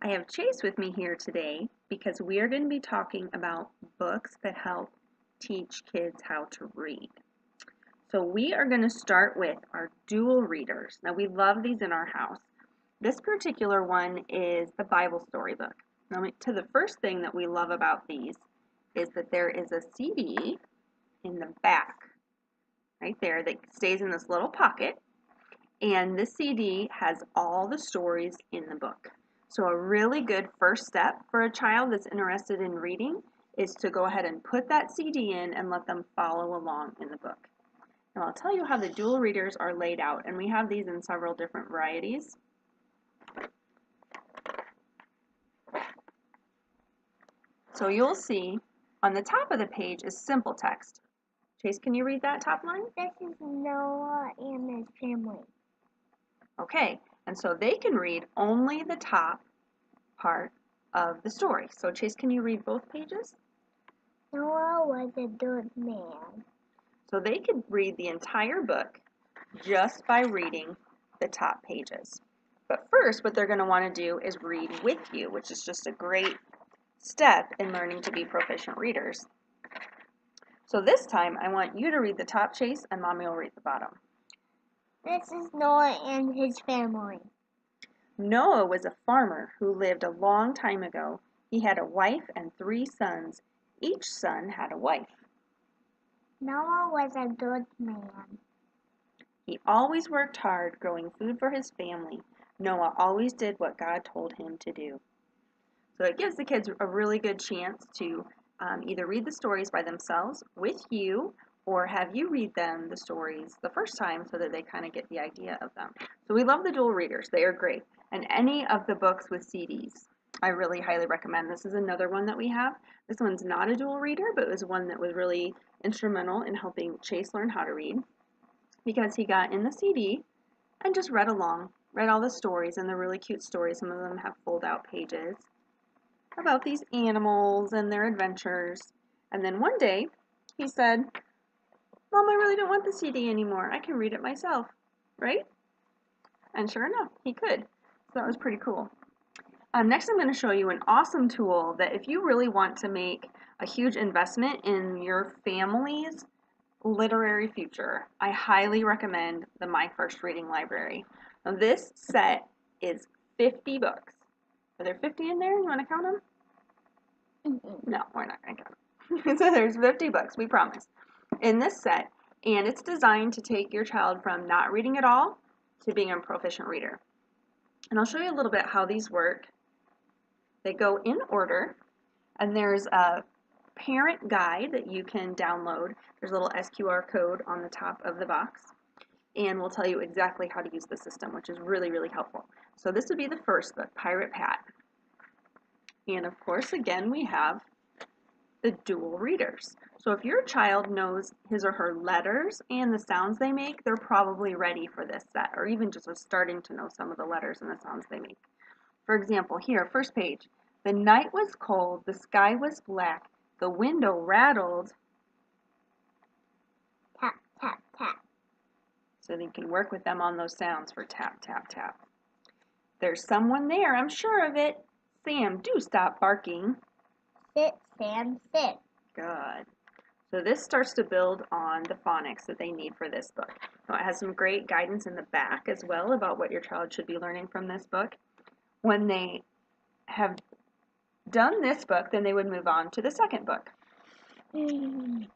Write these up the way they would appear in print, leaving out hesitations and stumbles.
I have Chase with me here today because we are going to be talking about books that help teach kids how to read. So we are going to start with our dual readers. Now we love these in our house. This particular one is the Bible storybook. Now to the first thing that we love about these is that there is a CD in the back right there that stays in this little pocket, and this CD has all the stories in the book. So a really good first step for a child that's interested in reading is to go ahead and put that CD in and let them follow along in the book. Now I'll tell you how the dual readers are laid out, and we have these in several different varieties. So you'll see on the top of the page is simple text. Chase, can you read that top line? This is Noah and his family. Okay, and so they can read only the top part of the story. So Chase, can you read both pages? Noah was a good man. So they could read the entire book just by reading the top pages. But first, what they're going to want to do is read with you, which is just a great step in learning to be proficient readers. So this time, I want you to read the top, Chase, and Mommy will read the bottom. This is Noah and his family. Noah was a farmer who lived a long time ago. He had a wife and 3 sons. Each son had a wife. Noah was a good man. He always worked hard growing food for his family. Noah always did what God told him to do. So it gives the kids a really good chance to either read the stories by themselves with you, or have you read them the stories the first time so that they kind of get the idea of them. So we love the dual readers. They are great. And any of the books with CDs, I really highly recommend. This is another one that we have. This one's not a dual reader, but it was one that was really instrumental in helping Chase learn how to read, because he got in the CD and just read along, read all the stories, and they're really cute stories. Some of them have fold-out pages about these animals and their adventures. And then one day, he said, Mom, I really don't want the CD anymore. I can read it myself, right? And sure enough, he could. So that was pretty cool. Next, I'm going to show you an awesome tool that if you really want to make a huge investment in your family's literary future, I highly recommend the My First Reading Library. Now, this set is 50 books. Are there 50 in there? You want to count them? No, we're not going to count them. So there's 50 books, we promise, in this set, and it's designed to take your child from not reading at all to being a proficient reader. And I'll show you a little bit how these work. They go in order, and there's a parent guide that you can download. There's a little SQR code on the top of the box, and we'll tell you exactly how to use the system, which is really, really helpful. So this would be the first book, Pirate Pat. And of course, again, we have the dual readers. So if your child knows his or her letters and the sounds they make, they're probably ready for this set, or even just starting to know some of the letters and the sounds they make. For example, here, first page, the night was cold, the sky was black, the window rattled. Tap, tap, tap. So you can work with them on those sounds for tap, tap, tap. There's someone there, I'm sure of it. Sam, do stop barking. Sit, Sam, sit. Good. So this starts to build on the phonics that they need for this book. Now, it has some great guidance in the back as well about what your child should be learning from this book. When they have done this book, then they would move on to the second book. And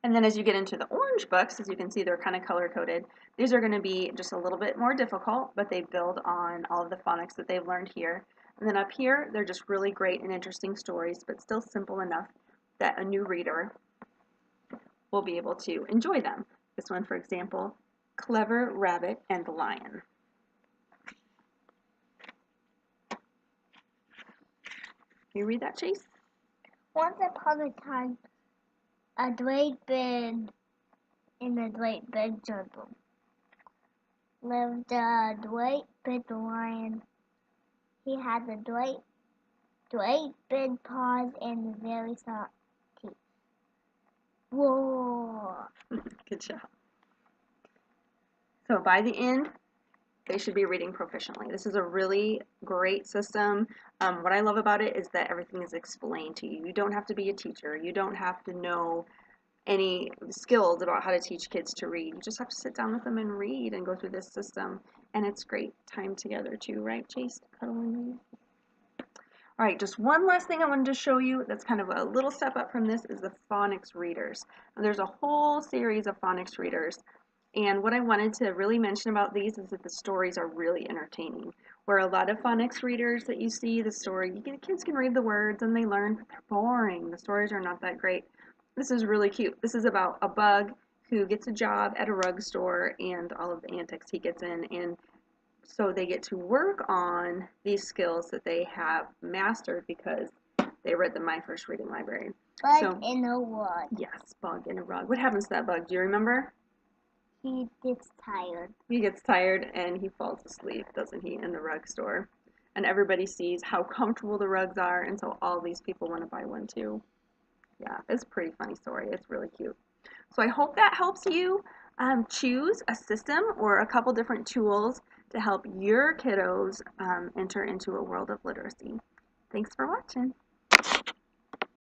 then as you get into the orange books, as you can see, they're kind of color-coded. These are going to be just a little bit more difficult, but they build on all of the phonics that they've learned here. And then up here, they're just really great and interesting stories, but still simple enough that a new reader will be able to enjoy them. This one, for example, Clever Rabbit and the Lion. Can you read that, Chase? Once upon a time, a great big in a great big jungle lived a great big lion. He had a great big paws and very soft teeth. Whoa! Good job. So by the end, they should be reading proficiently. This is a really great system. What I love about it is that everything is explained to you. You don't have to be a teacher. You don't have to know any skills about how to teach kids to read. You just have to sit down with them and read and go through this system. And it's great time together too, right, Chase? Cuddle and read. All right, just one last thing I wanted to show you that's kind of a little step up from this is the phonics readers. Now, there's a whole series of phonics readers, and what I wanted to really mention about these is that the stories are really entertaining. Where a lot of phonics readers that you see, the story, the kids can read the words and they learn, but they're boring. The stories are not that great. This is really cute. This is about a bug who gets a job at a rug store and all of the antics he gets in, and so they get to work on these skills that they have mastered because they read the My First Reading Library. Bug in a rug. Yes, bug in a rug. What happens to that bug? Do you remember? He gets tired. He gets tired and he falls asleep, doesn't he, in the rug store. And everybody sees how comfortable the rugs are, and so all these people want to buy one too. Yeah, it's a pretty funny story. It's really cute. So I hope that helps you choose a system or a couple different tools to help your kiddos enter into a world of literacy. Thanks for watching.